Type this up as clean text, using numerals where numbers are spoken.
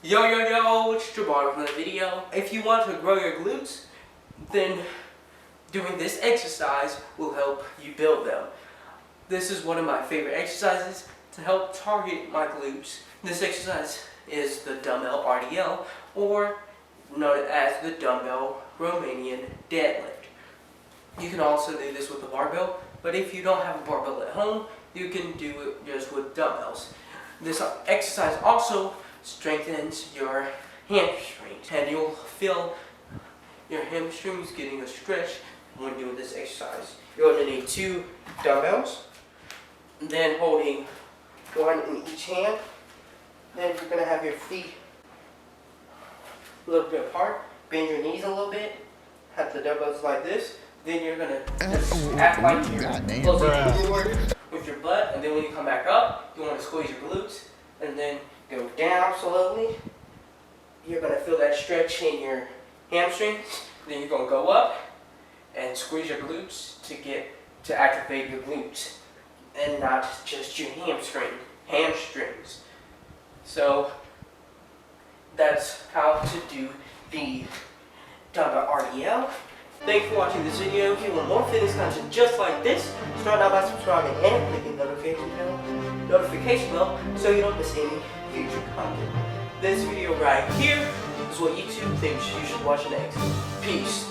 Yo, it's Jabbar with another video. If you want to grow your glutes, then doing this exercise will help you build them. This is one of my favorite exercises to help target my glutes. This exercise is the Dumbbell RDL, or known as the Dumbbell Romanian deadlift. You can also do this with a barbell, but if you don't have a barbell at home, you can do it just with dumbbells. This exercise also strengthens your hamstrings, and you'll feel your hamstrings getting a stretch when doing this exercise. You're going to need 2 dumbbells, then holding one in each hand. Then you're going to have your feet a little bit apart, bend your knees a little bit, have the dumbbells like this. Then you're going to just act like you're closing forward with your butt, and then when you come back up, you want to squeeze your glutes, and then go down slowly. You're going to feel that stretch in your hamstrings. Then you're going to go up and squeeze your glutes to activate your glutes, and not just your hamstrings. So that's how to do the Dumbbell RDL. Thanks for watching this video. If you want more fitness content just like this, start out by subscribing and clicking the notification bell so you don't miss any future content. This video right here is what YouTube thinks you should watch next. Peace.